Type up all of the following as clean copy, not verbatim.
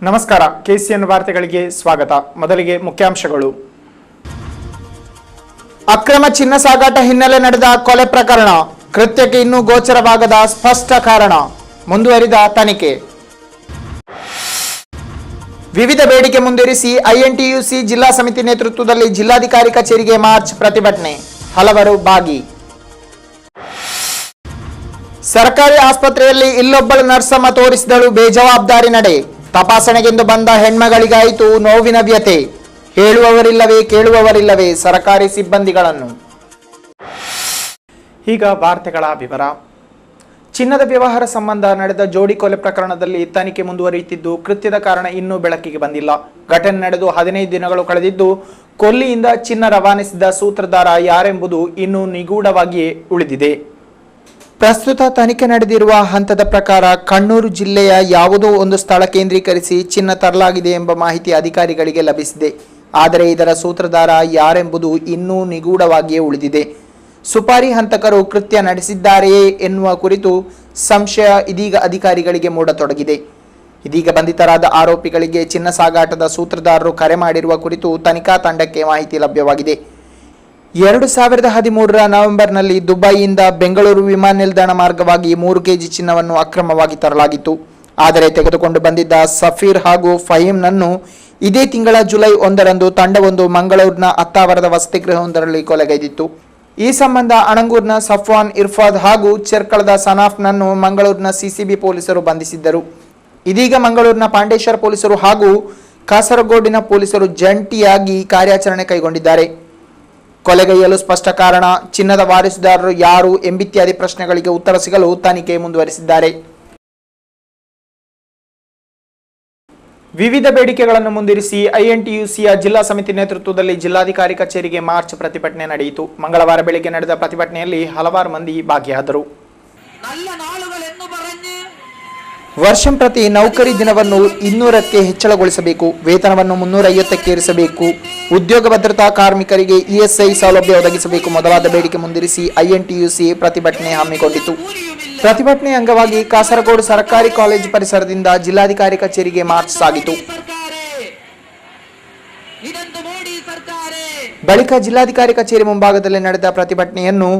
ನಮಸ್ಕಾರ ಕೆಸಿಎನ್ ವಾರ್ತೆಗಳಿಗೆ ಸ್ವಾಗತ. ಮೊದಲಿಗೆ ಮುಖ್ಯಾಂಶಗಳು. ಅಕ್ರಮ ಚಿನ್ನ ಸಾಗಾಟ ಹಿನ್ನೆಲೆ ನಡೆದ ಕೊಲೆ ಪ್ರಕರಣ, ಕೃತ್ಯಕ್ಕೆ ಇನ್ನೂ ಗೋಚರವಾಗದ ಸ್ಪಷ್ಟ ಕಾರಣ, ಮುಂದುವರಿದ ತನಿಖೆ. ವಿವಿಧ ಬೇಡಿಕೆ ಮುಂದಿರಿಸಿ ಐಎನ್ಟಿಯುಸಿ ಜಿಲ್ಲಾ ಸಮಿತಿ ನೇತೃತ್ವದಲ್ಲಿ ಜಿಲ್ಲಾಧಿಕಾರಿ ಕಚೇರಿಗೆ ಮಾರ್ಚ್ ಪ್ರತಿಭಟನೆ, ಹಲವರು ಭಾಗಿ. ಸರ್ಕಾರಿ ಆಸ್ಪತ್ರೆಯಲ್ಲಿ ಇಲ್ಲೊಬ್ಬಳು ನರ್ಸಮ್ಮ ತೋರಿಸಿದಳು ಬೇಜವಾಬ್ದಾರಿ ನಡೆ, ತಪಾಸಣೆಗೆಂದು ಬಂದ ಹೆಣ್ಮಗಳಿಗಾಯಿತು ನೋವಿನ ವ್ಯತೆ, ಹೇಳುವವರಿಲ್ಲವೇ ಕೇಳುವವರಿಲ್ಲವೇ ಸರ್ಕಾರಿ ಸಿಬ್ಬಂದಿಗಳನ್ನು. ಈಗ ವಾರ್ತೆಗಳ ವಿವರ. ಚಿನ್ನದ ವ್ಯವಹಾರ ಸಂಬಂಧ ನಡೆದ ಜೋಡಿ ಕೊಲೆ ಪ್ರಕರಣದಲ್ಲಿ ತನಿಖೆ ಮುಂದುವರಿಯುತ್ತಿದ್ದು, ಕೃತ್ಯದ ಕಾರಣ ಇನ್ನೂ ಬೆಳಕಿಗೆ ಬಂದಿಲ್ಲ. ಘಟನೆ ನಡೆದು 15 ದಿನಗಳು ಕಳೆದಿದ್ದು, ಕೊಲ್ಲಿಯಿಂದ ಚಿನ್ನ ರವಾನಿಸಿದ ಸೂತ್ರಧಾರ ಯಾರೆಂಬುದು ಇನ್ನೂ ನಿಗೂಢವಾಗಿಯೇ ಉಳಿದಿದೆ. ಪ್ರಸ್ತುತ ತನಿಖೆ ನಡೆದಿರುವ ಹಂತದ ಪ್ರಕಾರ ಕಣ್ಣೂರು ಜಿಲ್ಲೆಯ ಯಾವುದೋ ಒಂದು ಸ್ಥಳ ಕೇಂದ್ರೀಕರಿಸಿ ಚಿನ್ನ ತರಲಾಗಿದೆ ಎಂಬ ಮಾಹಿತಿ ಅಧಿಕಾರಿಗಳಿಗೆ ಲಭಿಸಿದೆ. ಆದರೆ ಇದರ ಸೂತ್ರಧಾರ ಯಾರೆಂಬುದು ಇನ್ನೂ ನಿಗೂಢವಾಗಿಯೇ ಉಳಿದಿದೆ. ಸುಪಾರಿ ಹಂತಕರು ಕೃತ್ಯ ನಡೆಸಿದ್ದಾರೆಯೇ ಎನ್ನುವ ಕುರಿತು ಸಂಶಯ ಇದೀಗ ಅಧಿಕಾರಿಗಳಿಗೆ ಮೂಡತೊಡಗಿದೆ. ಇದೀಗ ಬಂಧಿತರಾದ ಆರೋಪಿಗಳಿಗೆ ಚಿನ್ನ ಸಾಗಾಟದ ಸೂತ್ರಧಾರರು ಕರೆ ಮಾಡಿರುವ ಕುರಿತು ತನಿಖಾ ತಂಡಕ್ಕೆ ಮಾಹಿತಿ ಲಭ್ಯವಾಗಿದೆ. 2013 ನವೆಂಬರ್ನಲ್ಲಿ ದುಬೈಯಿಂದ ಬೆಂಗಳೂರು ವಿಮಾನ ನಿಲ್ದಾಣ ಮಾರ್ಗವಾಗಿ 3 ಕೆಜಿ ಚಿನ್ನವನ್ನು ಅಕ್ರಮವಾಗಿ ತರಲಾಗಿತ್ತು. ಆದರೆ ತೆಗೆದುಕೊಂಡು ಬಂದಿದ್ದ ಸಫೀರ್ ಹಾಗೂ ಫಹೀಮ್ನನ್ನು ಇದೇ ತಿಂಗಳ ಜುಲೈ 1ರಂದು ತಂಡವೊಂದು ಮಂಗಳೂರಿನ ಅತ್ತಾವರದ ವಸತಿಗೃಹವೊಂದರಲ್ಲಿ ಕೊಲೆಗೈದಿತ್ತು. ಈ ಸಂಬಂಧ ಅಣಂಗೂರಿನ ಸಫ್ವಾನ್ ಇರ್ಫಾದ್ ಹಾಗೂ ಚೆರ್ಕಳದ ಸನಾಫ್ನನ್ನು ಮಂಗಳೂರಿನ ಸಿಸಿಬಿ ಪೊಲೀಸರು ಬಂಧಿಸಿದ್ದರು. ಇದೀಗ ಮಂಗಳೂರಿನ ಪಾಂಡೇಶ್ವರ ಪೊಲೀಸರು ಹಾಗೂ ಕಾಸರಗೋಡಿನ ಪೊಲೀಸರು ಜಂಟಿಯಾಗಿ ಕಾರ್ಯಾಚರಣೆ ಕೈಗೊಂಡಿದ್ದಾರೆ. ಕೊಲೆಗೈಯಲು ಸ್ಪಷ್ಟ ಕಾರಣ, ಚಿನ್ನದ ವಾರಸುದಾರರು ಯಾರು ಎಂಬಿತ್ಯಾದಿ ಪ್ರಶ್ನೆಗಳಿಗೆ ಉತ್ತರ ಸಿಗಲು ತನಿಖೆ ಮುಂದುವರಿಸಿದ್ದಾರೆ. ವಿವಿಧ ಬೇಡಿಕೆಗಳನ್ನು ಮುಂದಿರಿಸಿ ಐಎನ್ಟಿಯುಸಿಯ ಜಿಲ್ಲಾ ಸಮಿತಿ ನೇತೃತ್ವದಲ್ಲಿ ಜಿಲ್ಲಾಧಿಕಾರಿ ಕಚೇರಿಗೆ ಮಾರ್ಚ್ ಪ್ರತಿಭಟನೆ ನಡೆಯಿತು. ಮಂಗಳವಾರ ಬೆಳಗ್ಗೆ ನಡೆದ ಪ್ರತಿಭಟನೆಯಲ್ಲಿ ಹಲವಾರು ಮಂದಿ ಭಾಗಿಯಾದರು. ವರ್ಷಂ ಪ್ರತಿ ನೌಕರಿ ದಿನವನ್ನು 200ಕ್ಕೆ ಹೆಚ್ಚಳಗೊಳಿಸಬೇಕು, ವೇತನವನ್ನು 350ಕ್ಕೆ ಏರಿಸಬೇಕು, ಉದ್ಯೋಗ ಭದ್ರತಾ ಕಾರ್ಮಿಕರಿಗೆ ಇಎಸ್ಐ ಸೌಲಭ್ಯ ಒದಗಿಸಬೇಕು ಮೊದಲಾದ ಬೇಡಿಕೆ ಮುಂದಿರಿಸಿ ಐಎನ್ಟಿಯುಸಿ ಪ್ರತಿಭಟನೆ ಹಮ್ಮಿಕೊಂಡಿತು. ಪ್ರತಿಭಟನೆ ಅಂಗವಾಗಿ ಕಾಸರಗೋಡು ಸರ್ಕಾರಿ ಕಾಲೇಜು ಪರಿಸರದಿಂದ ಜಿಲ್ಲಾಧಿಕಾರಿ ಕಚೇರಿಗೆ ಮಾರ್ಚ್ ಸಾಗಿತು. ಬಳಿಕ ಜಿಲ್ಲಾಧಿಕಾರಿ ಕಚೇರಿ ಮುಂಭಾಗದಲ್ಲಿ ನಡೆದ ಪ್ರತಿಭಟನೆಯನ್ನು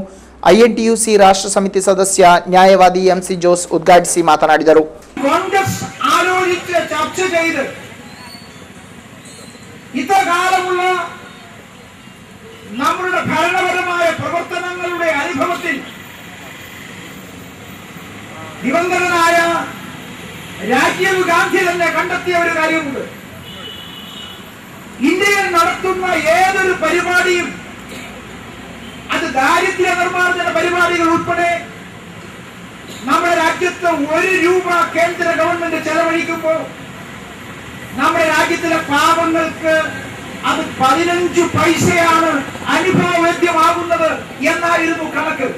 ಐಎನ್ಟಿಯುಸಿ ರಾಷ್ಟ್ರ ಸಮಿತಿ ಸದಸ್ಯ ನ್ಯಾಯವಾದಿ ಎಂಸಿ ಜೋಸ್ ಉದ್ಘಾಟಿಸಿ ಮಾತನಾಡಿದರು. കോൺഗ്രസ് ആലോചിച്ച് ചർച്ച ചെയ്ത് ഇത്രകാലമുള്ള നമ്മുടെ ഭരണപരമായ പ്രവർത്തനങ്ങളുടെ അനുഭവത്തിൽ ദിവംഗതനായ രാജീവ് ഗാന്ധി തന്നെ കണ്ടെത്തിയ ഒരു കാര്യമുണ്ട്. ഇന്ത്യയിൽ നടത്തുന്ന ഏതൊരു പരിപാടിയും, അത് ദാരിദ്ര്യ നിർമ്മാർജ്ജന പരിപാടികൾ ഉൾപ്പെടെ, നമ്മുടെ രാജ്യത്ത് 1 രൂപ കേന്ദ്ര ഗവൺമെന്റ് ചെലവഴിക്കുമ്പോൾ നമ്മുടെ രാജ്യത്തിലെ പാവങ്ങൾക്ക് അത് 15 പൈസയാണ് അനുഭവവേദ്യമാകുന്നത് എന്നായിരുന്നു കണക്ക്.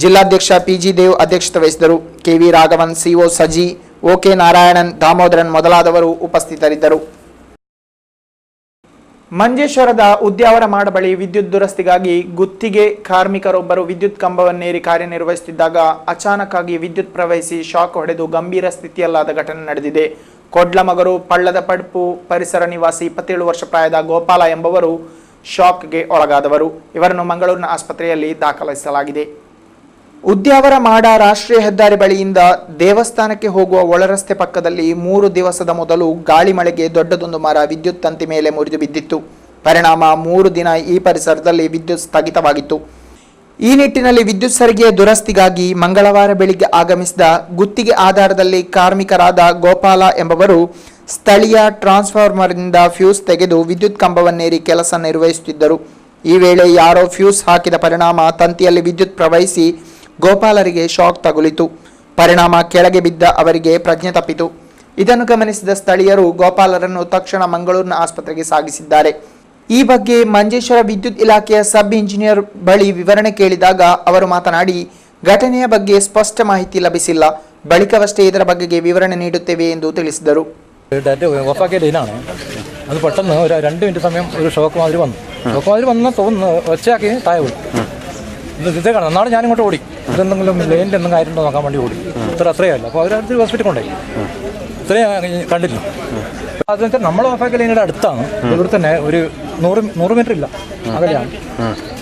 ಜಿಲ್ಲಾಧ್ಯಕ್ಷ ಪಿಜಿ ದೇವ್ ಅಧ್ಯಕ್ಷತೆ ವಹಿಸಿದರು. KV Raghavan, CO Saji, OK Narayanan, Damodaran ಮೊದಲಾದವರು ಉಪಸ್ಥಿತರಿದ್ದರು. ಮಂಜೇಶ್ವರದ ಉದ್ಯಾವರ ಮಾಡ ಬಳಿ ವಿದ್ಯುತ್ ದುರಸ್ತಿಗಾಗಿ ಗುತ್ತಿಗೆ ಕಾರ್ಮಿಕರೊಬ್ಬರು ವಿದ್ಯುತ್ ಕಂಬವನ್ನೇರಿ ಕಾರ್ಯನಿರ್ವಹಿಸುತ್ತಿದ್ದಾಗ ಅಚಾನಕ್ ಆಗಿ ವಿದ್ಯುತ್ ಪ್ರವಹಿಸಿ ಶಾಕ್ ಹೊಡೆದು ಗಂಭೀರ ಸ್ಥಿತಿಯಲ್ಲಾದ ಘಟನೆ ನಡೆದಿದೆ. ಕೊಡ್ಲಮಗರು ಪಳ್ಳದ ಪಡ್ಪು ಪರಿಸರ ನಿವಾಸಿ 27 ವರ್ಷ ಪ್ರಾಯದ ಗೋಪಾಲ ಎಂಬವರು ಶಾಕ್ಗೆ ಒಳಗಾದವರು. ಇವರನ್ನು ಮಂಗಳೂರಿನ ಆಸ್ಪತ್ರೆಯಲ್ಲಿ ದಾಖಲಿಸಲಾಗಿದೆ. ಉದ್ಯಾವರ ಮಾಡ ರಾಷ್ಟ್ರೀಯ ಹೆದ್ದಾರಿ ಬಳಿಯಿಂದ ದೇವಸ್ಥಾನಕ್ಕೆ ಹೋಗುವ ಒಳರಸ್ತೆ ಪಕ್ಕದಲ್ಲಿ 3 ದಿವಸದ ಮೊದಲು ಗಾಳಿ ಮಳೆಗೆ ದೊಡ್ಡದೊಂದು ಮರ ವಿದ್ಯುತ್ ತಂತಿ ಮೇಲೆ ಮುರಿದು ಬಿದ್ದಿತ್ತು. ಪರಿಣಾಮ 3 ದಿನ ಈ ಪರಿಸರದಲ್ಲಿ ವಿದ್ಯುತ್ ಸ್ಥಗಿತವಾಗಿತ್ತು. ಈ ನಿಟ್ಟಿನಲ್ಲಿ ವಿದ್ಯುತ್ ಸರಿಗೆಯ ದುರಸ್ತಿಗಾಗಿ ಮಂಗಳವಾರ ಬೆಳಿಗ್ಗೆ ಆಗಮಿಸಿದ ಗುತ್ತಿಗೆ ಆಧಾರದಲ್ಲಿ ಕಾರ್ಮಿಕರಾದ ಗೋಪಾಲ ಎಂಬವರು ಸ್ಥಳೀಯ ಟ್ರಾನ್ಸ್ಫಾರ್ಮರ್ನಿಂದ ಫ್ಯೂಸ್ ತೆಗೆದು ವಿದ್ಯುತ್ ಕಂಬವನ್ನೇರಿ ಕೆಲಸ ನಿರ್ವಹಿಸುತ್ತಿದ್ದರು. ಈ ವೇಳೆ ಯಾರೋ ಫ್ಯೂಸ್ ಹಾಕಿದ ಪರಿಣಾಮ ತಂತಿಯಲ್ಲಿ ವಿದ್ಯುತ್ ಪ್ರವಹಿಸಿ ಗೋಪಾಲರಿಗೆ ಶಾಕ್ ತಗುಲಿತು. ಪರಿಣಾಮ ಕೆಳಗೆ ಬಿದ್ದ ಅವರಿಗೆ ಪ್ರಜ್ಞೆ ತಪ್ಪಿತು. ಇದನ್ನು ಗಮನಿಸಿದ ಸ್ಥಳೀಯರು ಗೋಪಾಲರನ್ನು ತಕ್ಷಣ ಮಂಗಳೂರಿನ ಆಸ್ಪತ್ರೆಗೆ ಸಾಗಿಸಿದ್ದಾರೆ. ಈ ಬಗ್ಗೆ ಮಂಜೇಶ್ವರ ವಿದ್ಯುತ್ ಇಲಾಖೆಯ ಸಬ್ ಇಂಜಿನಿಯರ್ ಬಳಿ ವಿವರಣೆ ಕೇಳಿದಾಗ ಅವರು ಮಾತನಾಡಿ, ಘಟನೆಯ ಬಗ್ಗೆ ಸ್ಪಷ್ಟ ಮಾಹಿತಿ ಲಭಿಸಿಲ್ಲ, ಬಳಿಕವಷ್ಟೇ ಇದರ ಬಗ್ಗೆ ವಿವರಣೆ ನೀಡುತ್ತೇವೆ ಎಂದು ತಿಳಿಸಿದರು. അത് പെട്ടെന്ന് ഒരു 2 മിനിറ്റ് സമയം ഒരു ഷോക്ക് മാതിരി വന്ന് തോന്നുന്നു ഒച്ചയാക്കി താഴെ പോയി. ഇതേ കാണാം. നാളെ ഞാനിങ്ങോട്ട് ഓടി, ഇതെന്തെങ്കിലും ലൈനിൽ എന്തെങ്കിലും കാര്യമുണ്ടോ നോക്കാൻ വേണ്ടി ഓടി. അത്രയല്ല. അപ്പോൾ അവർ ഹോസ്പിറ്റലിൽ കൊണ്ടുപോയി. ഇത്രയും കണ്ടില്ല. അതെന്ന് വെച്ചാൽ നമ്മൾ ഓഫാക്കിയ ലൈനിയുടെ അടുത്താണ്, ഇവിടെ തന്നെ ഒരു 100 മീറ്റർ ഇല്ല അകലെയാണ്.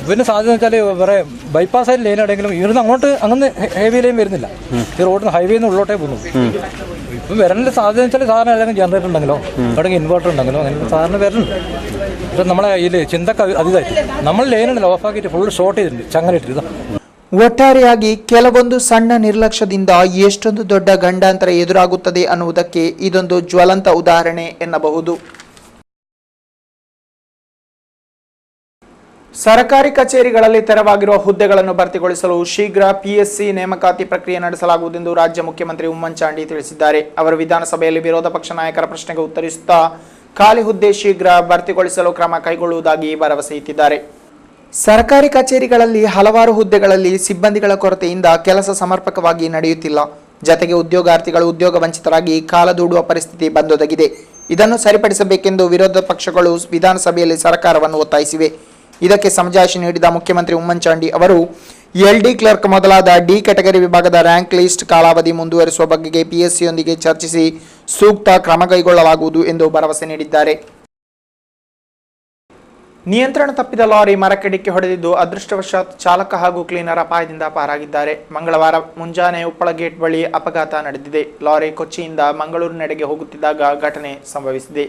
പിന്നെ സാധ്യത വെച്ചാൽ വേറെ ബൈപ്പാസ് ആയിട്ട് ലൈൻ എവിടെയെങ്കിലും ഇവിടുന്ന് അങ്ങോട്ട് അങ്ങനെ ഹെവി ലൈൻ വരുന്നില്ല, ഈ റോഡിന് ഹൈവേന്ന് ഉള്ളോട്ടേ പോകുന്നു. ഇപ്പം വരേണ്ട സാധ്യത വെച്ചാൽ സാധാരണ ഏതെങ്കിലും ജനറേറ്റർ ഉണ്ടെങ്കിലോ എവിടെയെങ്കിലും ഇൻവേർട്ടർ ഉണ്ടെങ്കിലോ അങ്ങനെ സാധാരണ വരുന്നുണ്ട്. ഇപ്പം നമ്മളെ ഇതിൽ ചിന്തക്ക് അതീതായിട്ട് നമ്മൾ ലൈനുണ്ടല്ലോ ഓഫാക്കിയിട്ട് ഫുൾ ഷോർട്ട് ചെയ്തിട്ടുണ്ട്, ചങ്ങലിട്ടിട്ട്. ಒಟ್ಟಾರೆಯಾಗಿ ಕೆಲವೊಂದು ಸಣ್ಣ ನಿರ್ಲಕ್ಷ್ಯದಿಂದ ಎಷ್ಟೊಂದು ದೊಡ್ಡ ಗಂಡಾಂತರ ಎದುರಾಗುತ್ತದೆ ಅನ್ನುವುದಕ್ಕೆ ಇದೊಂದು ಜ್ವಲಂತ ಉದಾಹರಣೆ ಎನ್ನಬಹುದು. ಸರ್ಕಾರಿ ಕಚೇರಿಗಳಲ್ಲಿ ತೆರವಾಗಿರುವ ಹುದ್ದೆಗಳನ್ನು ಭರ್ತಿಗೊಳಿಸಲು ಶೀಘ್ರ ಪಿಎಸ್ಸಿ ನೇಮಕಾತಿ ಪ್ರಕ್ರಿಯೆ ನಡೆಸಲಾಗುವುದೆಂದು ರಾಜ್ಯ ಮುಖ್ಯಮಂತ್ರಿ ಉಮ್ಮನ್ಚಾಂಡಿ ತಿಳಿಸಿದ್ದಾರೆ. ಅವರು ವಿಧಾನಸಭೆಯಲ್ಲಿ ವಿರೋಧ ಪಕ್ಷ ನಾಯಕರ ಪ್ರಶ್ನೆಗೆ ಉತ್ತರಿಸುತ್ತಾ ಖಾಲಿ ಹುದ್ದೆ ಶೀಘ್ರ ಭರ್ತಿಗೊಳಿಸಲು ಕ್ರಮ ಕೈಗೊಳ್ಳುವುದಾಗಿ ಭರವಸೆ ಇಟ್ಟಿದ್ದಾರೆ. ಸರ್ಕಾರಿ ಕಚೇರಿಗಳಲ್ಲಿ ಹಲವಾರು ಹುದ್ದೆಗಳಲ್ಲಿ ಸಿಬ್ಬಂದಿಗಳ ಕೊರತೆಯಿಂದ ಕೆಲಸ ಸಮರ್ಪಕವಾಗಿ ನಡೆಯುತ್ತಿಲ್ಲ. ಜತೆಗೆ ಉದ್ಯೋಗಾರ್ಥಿಗಳು ಉದ್ಯೋಗ ವಂಚಿತರಾಗಿ ಕಾಲದೂಡುವ ಪರಿಸ್ಥಿತಿ ಬಂದೊದಗಿದೆ. ಇದನ್ನು ಸರಿಪಡಿಸಬೇಕೆಂದು ವಿರೋಧ ಪಕ್ಷಗಳು ವಿಧಾನಸಭೆಯಲ್ಲಿ ಸರ್ಕಾರವನ್ನು ಒತ್ತಾಯಿಸಿವೆ. ಇದಕ್ಕೆ ಸಮಜಾಯಿಷಿ ನೀಡಿದ ಮುಖ್ಯಮಂತ್ರಿ ಉಮ್ಮನ್ಚಾಂಡಿ ಅವರು LD ಕ್ಲರ್ಕ್ ಮೊದಲಾದ ಡಿ ಕ್ಯಾಟಗರಿ ವಿಭಾಗದ ರ್ಯಾಂಕ್ ಲಿಸ್ಟ್ ಕಾಲಾವಧಿ ಮುಂದುವರಿಸುವ ಬಗೆಗೆ ಪಿಎಸ್ಸಿಯೊಂದಿಗೆ ಚರ್ಚಿಸಿ ಸೂಕ್ತ ಕ್ರಮ ಕೈಗೊಳ್ಳಲಾಗುವುದು ಎಂದು ಭರವಸೆ ನೀಡಿದ್ದಾರೆ. ನಿಯಂತ್ರಣ ತಪ್ಪಿದ ಲಾರಿ ಮರಕ್ಕೆ ಡಿಕ್ಕಿ ಹೊಡೆದಿದ್ದು ಅದೃಷ್ಟವಶಾತ್ ಚಾಲಕ ಹಾಗೂ ಕ್ಲೀನರ್ ಅಪಾಯದಿಂದ ಪಾರಾಗಿದ್ದಾರೆ. ಮಂಗಳವಾರ ಮುಂಜಾನೆ ಉಪ್ಪಳ ಗೇಟ್ ಬಳಿ ಅಪಘಾತ ನಡೆದಿದೆ. ಲಾರಿ ಕೊಚ್ಚಿಯಿಂದ ಮಂಗಳೂರಿನೆಡೆಗೆ ಹೋಗುತ್ತಿದ್ದಾಗ ಘಟನೆ ಸಂಭವಿಸಿದೆ.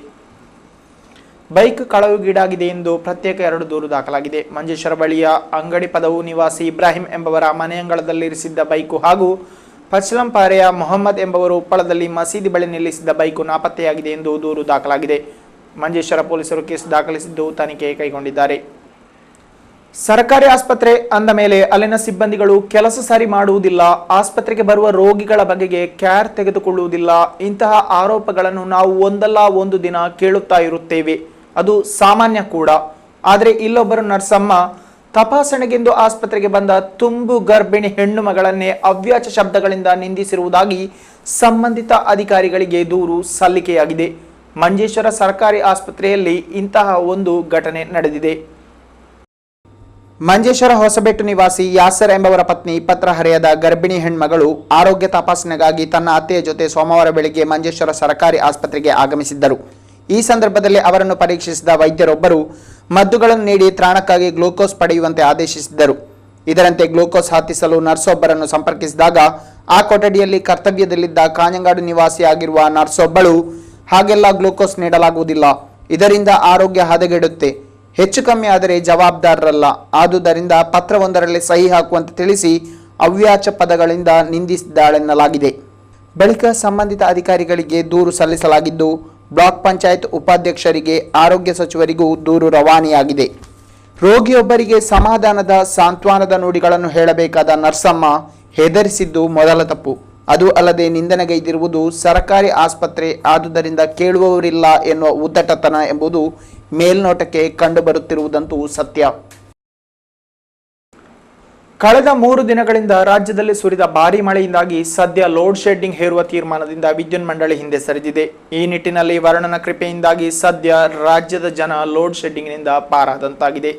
ಬೈಕ್ ಕಳವುಗೀಡಾಗಿದೆ ಎಂದು ಪ್ರತ್ಯೇಕ 2 ದೂರು ದಾಖಲಾಗಿದೆ. ಮಂಜೇಶ್ವರ ಬಳಿಯ ಅಂಗಡಿ ಪದವು ನಿವಾಸಿ ಇಬ್ರಾಹಿಂ ಎಂಬವರ ಮನೆಯಂಗಳದಲ್ಲಿರಿಸಿದ್ದ ಬೈಕು ಹಾಗೂ ಪಚ್ಚಲಂಪಾರೆಯ ಮೊಹಮ್ಮದ್ ಎಂಬವರು ಉಪ್ಪಳದಲ್ಲಿ ಮಸೀದಿ ಬಳಿ ನಿಲ್ಲಿಸಿದ್ದ ಬೈಕು ನಾಪತ್ತೆಯಾಗಿದೆ ಎಂದು ದೂರು ದಾಖಲಾಗಿದೆ. ಮಂಜೇಶ್ವರ ಪೊಲೀಸರು ಕೇಸ್ ದಾಖಲಿಸಿದ್ದು ತನಿಖೆ ಕೈಗೊಂಡಿದ್ದಾರೆ. ಸರ್ಕಾರಿ ಆಸ್ಪತ್ರೆ ಅಂದ ಮೇಲೆ ಅಲ್ಲಿನ ಸಿಬ್ಬಂದಿಗಳು ಕೆಲಸ ಸರಿ ಮಾಡುವುದಿಲ್ಲ, ಆಸ್ಪತ್ರೆಗೆ ಬರುವ ರೋಗಿಗಳ ಬಗೆಗೆ ಕೇರ್ ತೆಗೆದುಕೊಳ್ಳುವುದಿಲ್ಲ. ಇಂತಹ ಆರೋಪಗಳನ್ನು ನಾವು ಒಂದಲ್ಲ ಒಂದು ದಿನ ಕೇಳುತ್ತಾ ಇರುತ್ತೇವೆ, ಅದು ಸಾಮಾನ್ಯ ಕೂಡ. ಆದರೆ ಇಲ್ಲೊಬ್ಬರು ನರ್ಸಮ್ಮ ತಪಾಸಣೆಗೆಂದು ಆಸ್ಪತ್ರೆಗೆ ಬಂದ ತುಂಬು ಗರ್ಭಿಣಿ ಹೆಣ್ಣು ಮಗಳನ್ನೇ ಅವ್ಯಾಚ ಶಬ್ದಗಳಿಂದ ನಿಂದಿಸಿರುವುದಾಗಿ ಸಂಬಂಧಿತ ಅಧಿಕಾರಿಗಳಿಗೆ ದೂರು ಸಲ್ಲಿಕೆಯಾಗಿದೆ. ಮಂಜೇಶ್ವರ ಸರ್ಕಾರಿ ಆಸ್ಪತ್ರೆಯಲ್ಲಿ ಇಂತಹ ಒಂದು ಘಟನೆ ನಡೆದಿದೆ. ಮಂಜೇಶ್ವರ ಹೊಸಬೆಟ್ಟು ನಿವಾಸಿ ಯಾಸರ್ ಎಂಬವರ ಪತ್ನಿ ಪತ್ರ ಹರೆಯದ ಗರ್ಭಿಣಿ ಹೆಣ್ಮಗಳು ಆರೋಗ್ಯ ತಪಾಸಣೆಗಾಗಿ ತನ್ನ ಅತ್ತೆಯ ಜೊತೆ ಸೋಮವಾರ ಬೆಳಗ್ಗೆ ಮಂಜೇಶ್ವರ ಸರ್ಕಾರಿ ಆಸ್ಪತ್ರೆಗೆ ಆಗಮಿಸಿದ್ದರು. ಈ ಸಂದರ್ಭದಲ್ಲಿ ಅವರನ್ನು ಪರೀಕ್ಷಿಸಿದ ವೈದ್ಯರೊಬ್ಬರು ಮದ್ದುಗಳನ್ನು ನೀಡಿ ತ್ರಾಣಕ್ಕಾಗಿ ಗ್ಲೂಕೋಸ್ ಪಡೆಯುವಂತೆ ಆದೇಶಿಸಿದ್ದರು. ಇದರಂತೆ ಗ್ಲೂಕೋಸ್ ಹತ್ತಿಸಲು ನರ್ಸೊಬ್ಬರನ್ನು ಸಂಪರ್ಕಿಸಿದಾಗ ಆ ಕೊಠಡಿಯಲ್ಲಿ ಕರ್ತವ್ಯದಲ್ಲಿದ್ದ ಕಾಂಜಂಗಾಡು ನಿವಾಸಿಯಾಗಿರುವ ನರ್ಸೊಬ್ಬಳು ಹಾಗೆಲ್ಲ ಗ್ಲೂಕೋಸ್ ನೀಡಲಾಗುವುದಿಲ್ಲ, ಇದರಿಂದ ಆರೋಗ್ಯ ಹದಗೆಡುತ್ತೆ, ಹೆಚ್ಚು ಕಮ್ಮಿ ಆದರೆ ಜವಾಬ್ದಾರರಲ್ಲ, ಆದುದರಿಂದ ಪತ್ರವೊಂದರಲ್ಲಿ ಸಹಿ ಹಾಕುವಂತೆ ತಿಳಿಸಿ ಅವ್ಯಾಚ ಪದಗಳಿಂದ ನಿಂದಿಸಿದ್ದಾಳೆನ್ನಲಾಗಿದೆ. ಬಳಿಕ ಸಂಬಂಧಿತ ಅಧಿಕಾರಿಗಳಿಗೆ ದೂರು ಸಲ್ಲಿಸಲಾಗಿದ್ದು ಬ್ಲಾಕ್ ಪಂಚಾಯತ್ ಉಪಾಧ್ಯಕ್ಷರಿಗೆ ಆರೋಗ್ಯ ಸಚಿವರಿಗೂ ದೂರು ರವಾನೆಯಾಗಿದೆ. ರೋಗಿಯೊಬ್ಬರಿಗೆ ಸಮಾಧಾನದ ಸಾಂತ್ವನದ ನುಡಿಗಳನ್ನು ಹೇಳಬೇಕಾದ ನರ್ಸಮ್ಮ ಹೆದರಿಸಿದ್ದು ಮೊದಲ ತಪ್ಪು. ಅದು ಅಲ್ಲದೆ ನಿಂದನೆಗೈದಿರುವುದು ಸರ್ಕಾರಿ ಆಸ್ಪತ್ರೆ, ಆದುದರಿಂದ ಕೇಳುವವರಿಲ್ಲ ಎನ್ನುವ ಉದ್ದಟತನ ಎಂಬುದು ಮೇಲ್ನೋಟಕ್ಕೆ ಕಂಡುಬರುತ್ತಿರುವುದಂತೂ ಸತ್ಯ. ಕಳೆದ 3 ದಿನಗಳಿಂದ ರಾಜ್ಯದಲ್ಲಿ ಸುರಿದ ಭಾರೀ ಮಳೆಯಿಂದಾಗಿ ಸದ್ಯ ಲೋಡ್ ಶೆಡ್ಡಿಂಗ್ ಹೇರುವ ತೀರ್ಮಾನದಿಂದ ವಿದ್ಯುತ್ ಮಂಡಳಿ ಹಿಂದೆ ಸರಿದಿದೆ. ಈ ನಿಟ್ಟಿನಲ್ಲಿ ವರುಣನ ಕೃಪೆಯಿಂದಾಗಿ ಸದ್ಯ ರಾಜ್ಯದ ಜನ ಲೋಡ್ ಶೆಡ್ಡಿಂಗ್ನಿಂದ ಪಾರಾದಂತಾಗಿದೆ.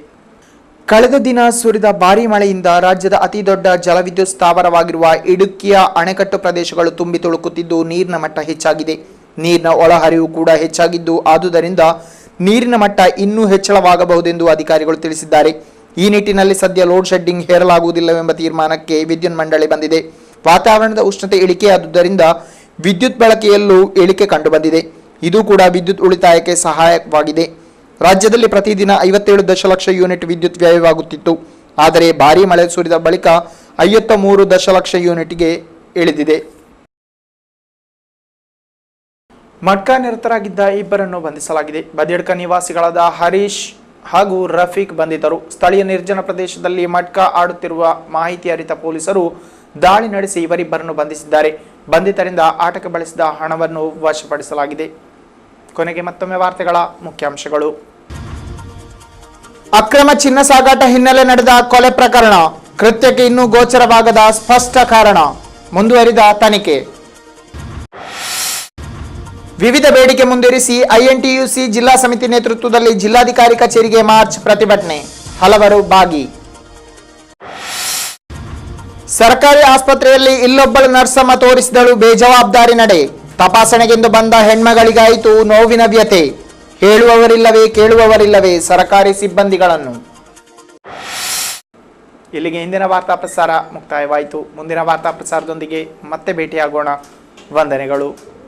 ಕಳೆದ ದಿನ ಸುರಿದ ಭಾರೀ ಮಳೆಯಿಂದ ರಾಜ್ಯದ ಅತಿ ದೊಡ್ಡ ಜಲವಿದ್ಯುತ್ ಸ್ಥಾವರವಾಗಿರುವ ಇಡುಕ್ಕಿಯ ಅಣೆಕಟ್ಟು ಪ್ರದೇಶಗಳು ತುಂಬಿ ತುಳುಕುತ್ತಿದ್ದು ನೀರಿನ ಮಟ್ಟ ಹೆಚ್ಚಾಗಿದೆ. ನೀರಿನ ಒಳಹರಿವು ಕೂಡ ಹೆಚ್ಚಾಗಿದ್ದು ಆದುದರಿಂದ ನೀರಿನ ಮಟ್ಟ ಇನ್ನೂ ಹೆಚ್ಚಳವಾಗಬಹುದೆಂದು ಅಧಿಕಾರಿಗಳು ತಿಳಿಸಿದ್ದಾರೆ. ಈ ನಿಟ್ಟಿನಲ್ಲಿ ಸದ್ಯ ಲೋಡ್ ಶೆಡ್ಡಿಂಗ್ ಹೇರಲಾಗುವುದಿಲ್ಲವೆಂಬ ತೀರ್ಮಾನಕ್ಕೆ ವಿದ್ಯುತ್ ಮಂಡಳಿ ಬಂದಿದೆ. ವಾತಾವರಣದ ಉಷ್ಣತೆ ಇಳಿಕೆಯಾದುದರಿಂದ ವಿದ್ಯುತ್ ಬಳಕೆಯಲ್ಲೂ ಇಳಿಕೆ ಕಂಡುಬಂದಿದೆ. ಇದು ಕೂಡ ವಿದ್ಯುತ್ ಉಳಿತಾಯಕ್ಕೆ ಸಹಾಯಕವಾಗಿದೆ. ರಾಜ್ಯದಲ್ಲಿ ಪ್ರತಿದಿನ 57 ದಶಲಕ್ಷ ಯೂನಿಟ್ ವಿದ್ಯುತ್ ವ್ಯಯವಾಗುತ್ತಿತ್ತು. ಆದರೆ ಭಾರೀ ಮಳೆ ಸುರಿದ ಬಳಿಕ 53 ದಶಲಕ್ಷ ಯೂನಿಟ್ಗೆ ಇಳಿದಿದೆ. ಮಟ್ಕಾ ನಿರತರಾಗಿದ್ದ ಇಬ್ಬರನ್ನು ಬಂಧಿಸಲಾಗಿದೆ. ಬದಿಯಡ್ಕ ನಿವಾಸಿಗಳಾದ ಹರೀಶ್ ಹಾಗೂ ರಫೀಕ್ ಬಂಧಿತರು. ಸ್ಥಳೀಯ ನಿರ್ಜನ ಪ್ರದೇಶದಲ್ಲಿ ಮಟ್ಕಾ ಆಡುತ್ತಿರುವ ಮಾಹಿತಿ ಅರಿತ ಪೊಲೀಸರು ದಾಳಿ ನಡೆಸಿ ಇವರಿಬ್ಬರನ್ನು ಬಂಧಿಸಿದ್ದಾರೆ. ಬಂಧಿತರಿಂದ ಆಟಕ್ಕೆ ಬಳಸಿದ ಹಣವನ್ನು ವಶಪಡಿಸಲಾಗಿದೆ. ಕೊನೆಗೆ ಮತ್ತೊಮ್ಮೆ ವಾರ್ತೆಗಳ ಮುಖ್ಯಾಂಶಗಳು. ಅಕ್ರಮ ಚಿನ್ನ ಸಾಗಾಟ ಹಿನ್ನೆಲೆ ನಡೆದ ಕೊಲೆ ಪ್ರಕರಣ, ಕೃತ್ಯಕ್ಕೆ ಇನ್ನೂ ಗೋಚರವಾಗದ ಸ್ಪಷ್ಟ ಕಾರಣ, ಮುಂದುವರಿದ ತನಿಖೆ. ವಿವಿಧ ಬೇಡಿಕೆ ಮುಂದಿರಿಸಿ ಐಎನ್ಟಿಯುಸಿ ಜಿಲ್ಲಾ ಸಮಿತಿ ನೇತೃತ್ವದಲ್ಲಿ ಜಿಲ್ಲಾಧಿಕಾರಿ ಕಚೇರಿಗೆ ಮಾರ್ಚ್ ಪ್ರತಿಭಟನೆ, ಹಲವರು ಭಾಗಿ. ಸರ್ಕಾರಿ ಆಸ್ಪತ್ರೆಯಲ್ಲಿ ಇಲ್ಲೊಬ್ಬಳು ನರ್ಸಮ್ಮ ತೋರಿಸಿದಳು ಬೇಜವಾಬ್ದಾರಿ ನಡೆ, ತಪಾಸಣೆಗೆಂದು ಬಂದ ಹೆಣ್ಮಗಳಿಗಾಯಿತು ನೋವಿನ ವ್ಯಥೆ. ಹೇಳುವವರಿಲ್ಲವೇ ಕೇಳುವವರಿಲ್ಲವೇ ಸರ್ಕಾರಿ ಸಿಬ್ಬಂದಿಗಳನ್ನು. ಇಲ್ಲಿಗೆ ಇಂದಿನ ವಾರ್ತಾ ಪ್ರಸಾರ ಮುಕ್ತಾಯವಾಯಿತು. ಮುಂದಿನ ವಾರ್ತಾ ಪ್ರಸಾರದೊಂದಿಗೆ ಮತ್ತೆ ಭೇಟಿಯಾಗೋಣ. ವಂದನೆಗಳು.